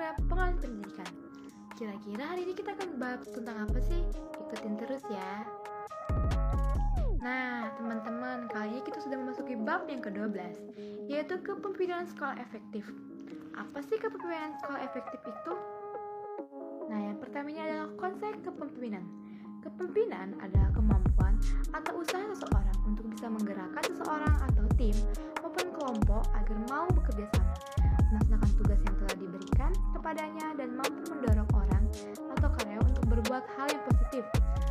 cara pengelolaan pendidikan. Kira-kira hari ini kita akan bahas tentang apa sih? Ikutin terus ya. Nah, teman-teman, kali ini kita sudah memasuki bab yang ke-12, yaitu kepemimpinan sekolah efektif. Apa sih kepemimpinan sekolah efektif itu? Nah, yang pertama ini adalah konsep kepemimpinan. Kepemimpinan adalah kemampuan atau usaha seseorang untuk bisa menggerakkan seseorang atau tim maupun kelompok agar mau bekerja sama, melaksanakan tugas yang telah diberikan kepadanya dan mampu mendorong orang atau karyawan untuk berbuat hal yang positif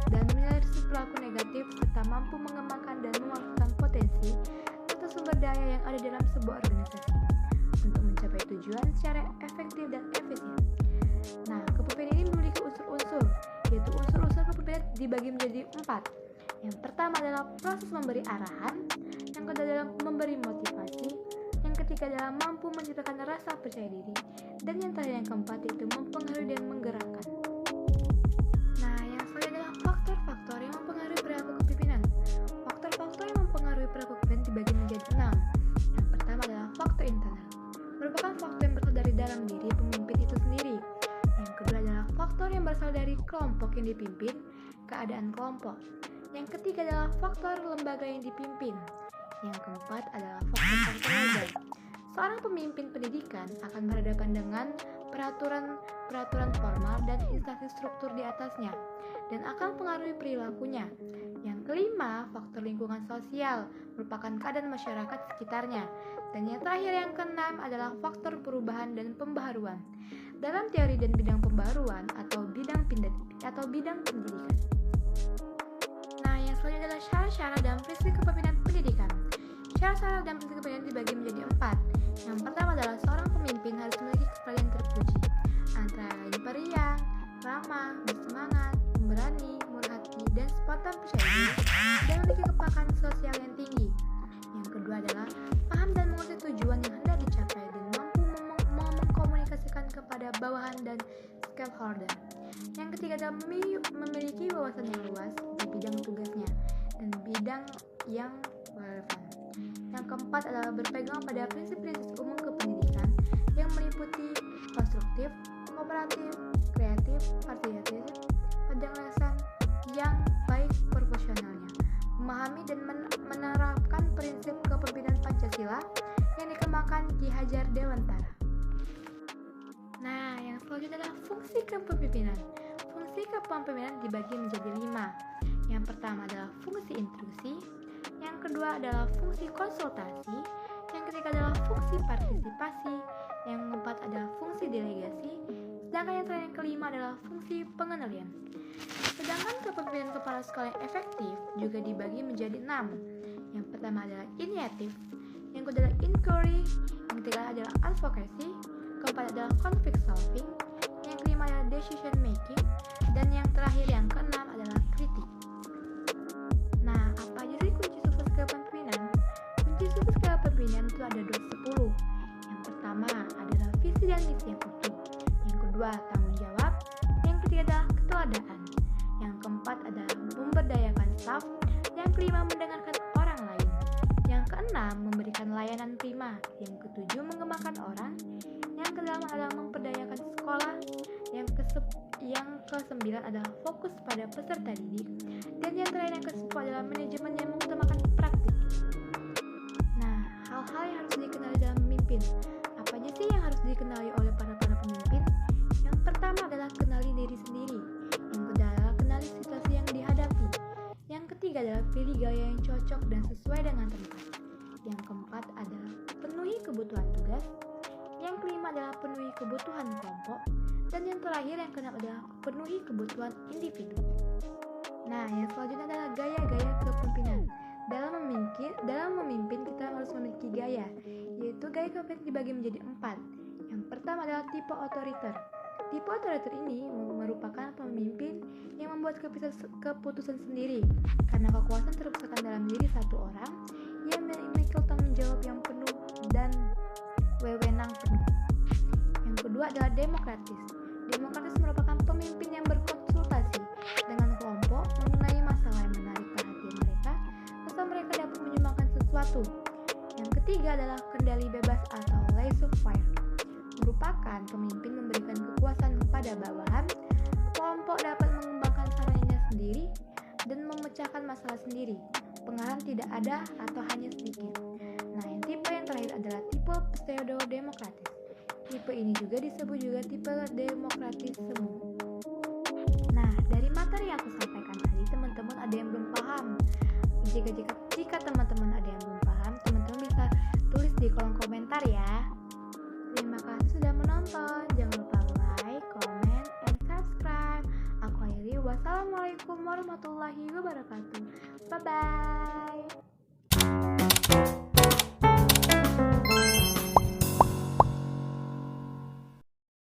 dan menilai perilaku negatif serta mampu mengembangkan dan memanfaatkan potensi atau sumber daya yang ada dalam sebuah organisasi untuk mencapai tujuan secara efektif dan efisien. Nah, kepemimpinan ini memiliki unsur-unsur, yaitu unsur-unsur kepemimpinan dibagi menjadi 4. Yang pertama adalah proses memberi arahan, yang kedua adalah memberi motivasi, yang ketiga adalah mampu menciptakan rasa percaya diri, dan yang terakhir yang keempat yaitu mempengaruhi dan menggerakkan. Nah, yang selanjutnya adalah faktor-faktor yang mempengaruhi perilaku kepemimpinan. Faktor-faktor yang mempengaruhi perilaku kepemimpinan dibagi menjadi 6. Yang pertama adalah faktor internal, merupakan faktor yang berasal dari dalam diri pemimpin itu sendiri. Yang kedua adalah faktor yang berasal dari kelompok yang dipimpin, keadaan kelompok. Yang ketiga adalah faktor lembaga yang dipimpin. Yang keempat adalah faktor legal. Seorang pemimpin pendidikan akan berhadapan dengan peraturan formal dan instansi struktur di atasnya dan akan mempengaruhi perilakunya. Yang kelima, faktor lingkungan sosial merupakan keadaan masyarakat sekitarnya. Dan yang terakhir yang keenam adalah faktor perubahan dan pembaharuan dalam teori dan bidang pembaharuan atau bidang pendidikan. Nah, yang selanjutnya adalah syarat-syarat dan prinsip kepemimpinan pendidikan. Syarat-syarat dan prinsip kepemimpinan dibagi menjadi 4. Yang pertama adalah seorang pemimpin harus memiliki kepribadian terpuji, antara lain periang, ramah, bersemangat, pemberani, murah hati, dan spontan percaya diri, dan memiliki kepekaan sosial yang tinggi. Yang kedua adalah paham dan mengerti tujuan yang hendak dicapai dan mampu mengkomunikasikan kepada bawahan dan stakeholder. Yang ketiga adalah memiliki wawasan yang luas di bidang tugasnya dan bidang yang relevan. Yang keempat adalah berpegang pada prinsip-prinsip umum kependidikan yang meliputi konstruktif, kooperatif, kreatif, partisipatif, penjelasan yang baik proporsionalnya, memahami dan menerapkan prinsip kepemimpinan Pancasila yang dikembangkan Ki Hajar Dewantara. Nah, yang selanjutnya adalah fungsi kepemimpinan. Fungsi kepemimpinan dibagi menjadi 5. Yang pertama adalah fungsi instruksi, yang kedua adalah fungsi konsultasi, yang ketiga adalah fungsi partisipasi, yang keempat adalah fungsi delegasi, sedangkan yang terakhir yang kelima adalah fungsi pengendalian. Sedangkan kepemimpinan kepala sekolah yang efektif juga dibagi menjadi 6. Yang pertama adalah inisiatif, yang kedua adalah inquiry, yang ketiga adalah advocacy, keempat adalah conflict solving, yang kelima adalah decision making, dan yang terakhir yang keenam adalah kritik. Nah, apa aja sih kunci sukses kepemimpinan? Kunci sukses kepemimpinan itu ada 10. Yang pertama adalah visi dan misi yang utuh, yang kedua tanggung jawab, yang ketiga adalah keteladanan, yang keempat adalah memberdayakan staf, yang kelima mendengarkan orang lain, yang keenam memberikan layanan prima, yang ketujuh mengembangkan orang, yang kedelapan adalah memperdayakan sekolah, yang kesembilan adalah fokus pada peserta didik, dan yang terakhir yang ke-10 adalah manajemen yang mengutamakan praktik. Nah, hal-hal yang harus dikenali dalam memimpin. Apa aja sih yang harus dikenali oleh para pemimpin? Yang pertama adalah kenali diri sendiri, yang kedua adalah kenali situasi yang dihadapi, yang ketiga adalah pilih gaya yang cocok dan sesuai dengan tempat, yang keempat adalah penuhi kebutuhan tugas, yang kelima adalah penuhi kebutuhan kelompok, dan yang terakhir yang keenam adalah penuhi kebutuhan individu. Nah, yang selanjutnya adalah gaya-gaya kepemimpinan. Dalam memimpin kita harus memiliki gaya, yaitu gaya kepemimpinan dibagi menjadi 4. Yang pertama adalah tipe otoriter. Tipe otoriter ini merupakan pemimpin yang membuat keputusan sendiri karena kekuasaan terpusatkan dalam diri satu orang yang memiliki tanggung jawab yang penuh dan wewenang penuh. Yang kedua adalah demokratis. Demokratis merupakan pemimpin yang berkonsultasi dengan kelompok mengenai masalah yang menarik perhatian mereka, serta mereka dapat menyumbangkan sesuatu. Yang ketiga adalah kendali bebas atau laissez-faire. merupakan pemimpin memberikan kekuasaan kepada bawahan, kelompok dapat mengembangkan caranya sendiri dan memecahkan masalah sendiri. Pengarang tidak ada atau hanya sedikit. Nah, yang tipe yang terakhir adalah tipe pseudo-demokratis. Tipe ini juga disebut juga tipe demokratis semu. Nah, dari materi yang aku sampaikan tadi, teman-teman ada yang belum paham. Jika teman-teman ada yang belum paham, teman-teman bisa tulis di kolom komentar ya. Terima kasih sudah menonton. Jangan lupa like, comment, and subscribe. Aku akhiri. Wassalamualaikum warahmatullahi wabarakatuh. Bye-bye.